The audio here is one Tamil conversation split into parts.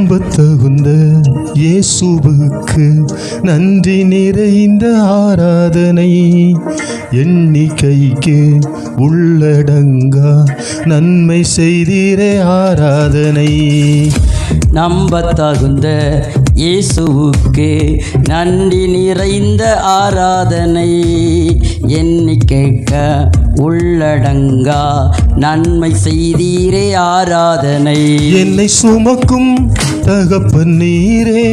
நம்பத்தகுந்த இயேசுவுக்கு நன்றி நிறைந்த ஆராதனை. எண்ணிக்கைக்கு உள்ளடங்கா நன்மை செய்தீரே ஆராதனை. நம்பத்தகுந்த இயேசுவுக்கு நன்றி நிறைந்த ஆராதனை. எண்ணிக்கைக்க உள்ளடங்கா நன்மை செய்தீரே ஆராதனை. என்னை சுமக்கும் தகப்பன் நீரே,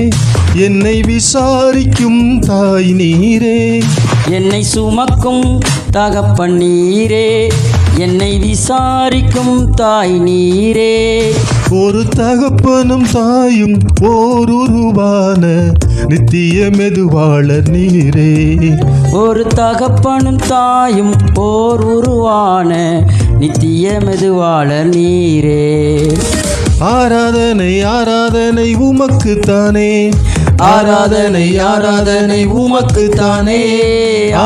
என்னை விசாரிக்கும் தாய் நீரே. என்னை சுமக்கும் தகப்பன் நீரே, என்னை விசாரிக்கும் தாய் நீரே. ஒரு தகப்பனும் தாயும் ஓருருவான நித்திய மெதுவாளர் நீரே. ஒரு தகப்பனும் தாயும் ஓர் உருவான நித்திய மெதுவாளர் நீரே. ஆராதனை ஆராதனை உமக்குத்தானே, ஆராதனை ஆராதனை உமக்குத்தானே,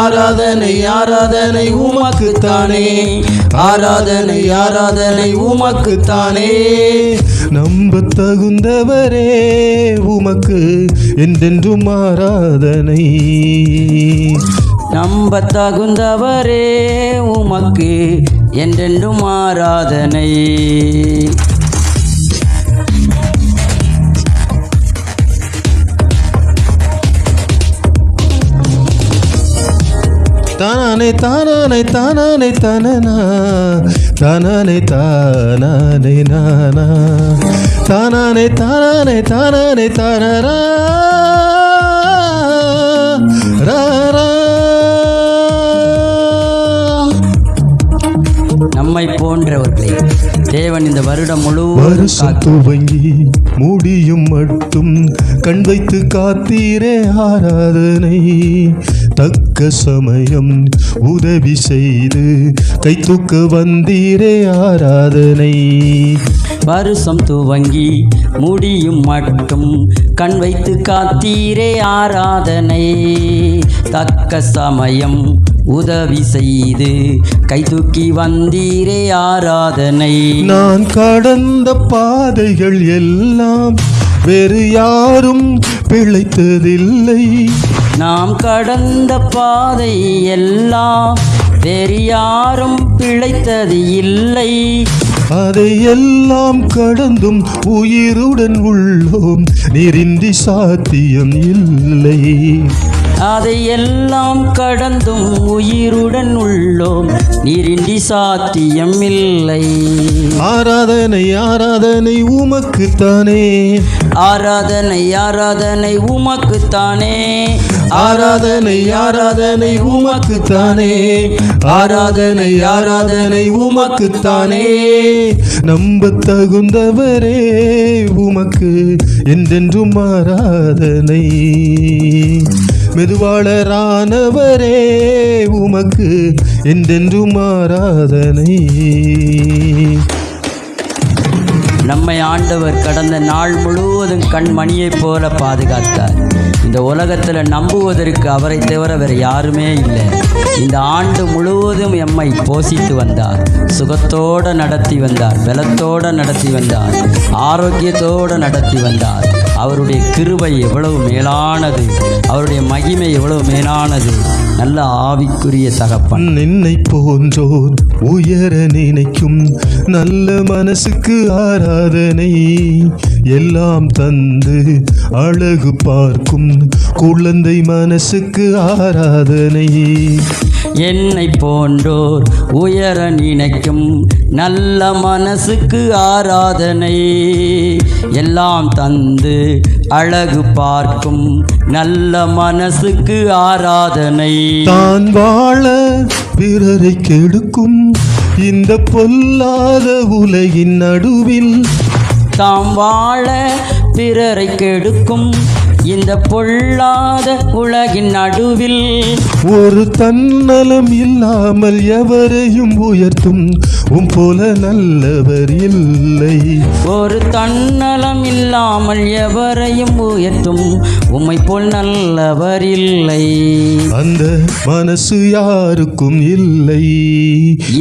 ஆராதனை ஆராதனை உமக்குத்தானே, ஆராதனை ஆராதனை உமக்குத்தானே. நம்பத்தகுந்தவரே உமக்கு என்றென்றும் ஆராதனை. நம்பத்தகுந்தவரே உமக்கு என்றென்றும் ஆராதனை. தானானே தானானே தானானே தானனா, தானானே தானானே நானா, தானானே தானானே தானானே தானரா ராரா. நம்மை போன்றவர்களை தேவன் இந்த வருடம் முழுவதும் துவங்கி முடியும் மட்டும் கண் வைத்து காத்தீரே ஆராதனை. தக்க சமயம் உதவி செய்து கை தூக்க வந்தீரே ஆராதனை. வருஷம் துவங்கி முடியும் மட்டும் கண் வைத்து காத்தீரே ஆராதனை. தக்க சமயம் உதவி செய்து கை தூக்கி வந்தீரே ஆராதனை. நான் கடந்த பாதைகள் எல்லாம் வேறு யாரும் பிழைத்ததில்லை. நாம் கடந்த பாதை எல்லாம் வேறு யாரும் பிழைத்தது இல்லை. அதையெல்லாம் கடந்தும் உயிருடன் உள்ளோம், நீரின்றி சாத்தியம் இல்லை. அதையெல்லாம் கடந்தும் உயிருடன் உள்ளோம், நீரின்றி சாத்தியம் இல்லை. ஆராதனை ஆராதனை உமக்குத்தானே, ஆராதனை ஆராதனை உமக்குத்தானே, ஆராதனை ஆராதனை உமக்குத்தானே, ஆராதனை ஆராதனை உமக்குத்தானே. நம்பத்தகுந்தவரே உமக்கு என்றென்றும் ஆராதனை. மெதுவாளரானவரே உமக்கு என்றென்றும் ஆராதனை. நம்மை ஆண்டவர் கடந்த நாள் முழுவதும் கண்மணியைப் போல பாதுகாத்தார். இந்த உலகத்தில் நம்புவதற்கு அவரை தவிர வேறு யாருமே இல்லை. இந்த ஆண்டு முழுவதும் எம்மை போஷித்து வந்தார், சுகத்தோடு நடத்தி வந்தார், பலத்தோடு நடத்தி வந்தார், ஆரோக்கியத்தோடு நடத்தி வந்தார். அவருடைய கிருபை எவ்வளவு மேலானது, அவருடைய மகிமை எவ்வளவு மேலானது. நல்ல ஆவிக்குரிய தகப்பன். என்னை போன்றோர் உயர நினைக்கும் நல்ல மனசுக்கு ஆராதனை. எல்லாம் தந்து அழகு பார்க்கும் குழந்தை மனசுக்கு ஆராதனை. என்னை போன்றோர் உயர நினைக்கும் நல்ல மனசுக்கு ஆராதனை. எல்லாம் தந்து அழகு பார்க்கும் நல்ல மனசுக்கு ஆராதனை. தான் வாழ பிறரை கெடுக்கும் இந்த பொல்லாத உலகின் நடுவில், தாம் வாழ பிறரை கெடுக்கும் இந்த பொல்லாத உலகின் நடுவில், ஒரு தன்னலம் இல்லாமல் எவரையும் உயர்த்தும் போல நல்லவர் இல்லை. ஒரு தன்னலம் இல்லாமல் எவரையும் உயர்த்தும் உம்மை போல் நல்லவர் இல்லை. அந்த மனசு யாருக்கும் இல்லை.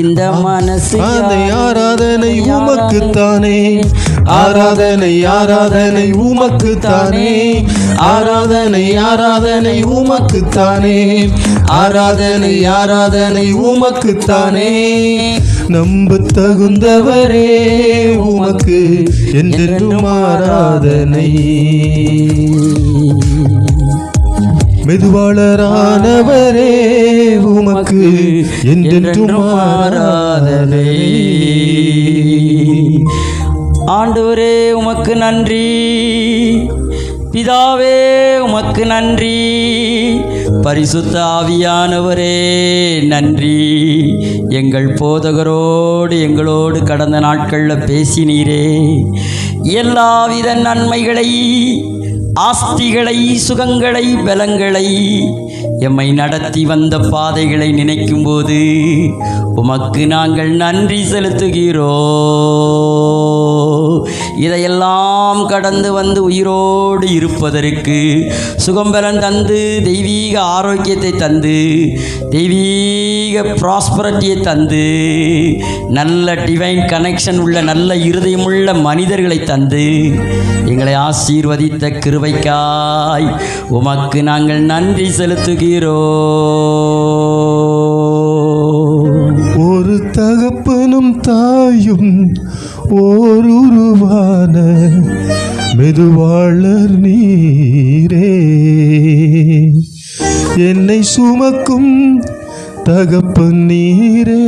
இந்த மனசு ஆராதனை உமக்குத்தானே, ஆராதனை ஆராதனை உமக்குத்தானே, ஆராதனை ஆராதனை உமக்குத்தானே, ஆராதனை ஆராதனை உமக்குத்தானே. நம்ப தகுந்தவரே உமக்கு என்றென்றும் ஆராதனை. மெதுவாளரானவரே உமக்கு என்றென்றும் ஆராதனை. ஆண்டவரே உமக்கு நன்றி, பிதாவே உமக்கு நன்றி, பரிசுத்த ஆவியானவரே நன்றி. எங்கள் போதகரோடு எங்களோடு கடந்த நாட்களில் பேசினீரே. எல்லாவித நன்மைகளை, ஆஸ்திகளை, சுகங்களை, பலங்களை, எம்மை நடத்தி வந்த பாதைகளை நினைக்கும்போது உமக்கு நாங்கள் நன்றி செலுத்துகிறோம். இதையெல்லாம் கடந்து வந்து உயிரோடு இருப்பதற்கு சுகம்பலன் தந்து, தெய்வீக ஆரோக்கியத்தை தந்து, தெய்வீக ப்ராஸ்பரிட்டியை தந்து, நல்ல டிவைன் கனெக்ஷன் உள்ள நல்ல இருதயமுள்ள மனிதர்களை தந்து எங்களை ஆசீர்வதித்த கிருபைக்காய் உமக்கு நாங்கள் நன்றி செலுத்துகிறோம். ஒரு தகப்பனும் தாயும் ஓருருவான மெதுவாளர் நீரே, என்னை சுமக்கும் தகப்பன் நீரே,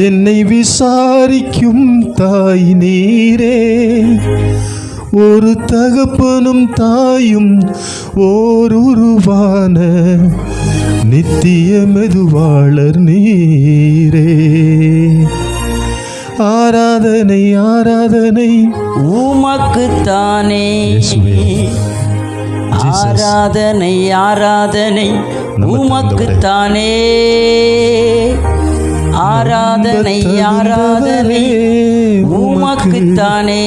என்னை விசாரிக்கும் தாய் நீரே. ஒரு தகப்பனும் தாயும் ஓருருவான நித்திய மெதுவாளர் நீரே. ஆராதனை ஆராதனை உமக்குத்தானே, ஆராதனை ஆராதனை உமக்குத்தானே, ஆராதனை ஆராதனை உமக்குத்தானே,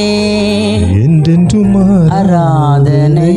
என்றென்றும் ஆராதனை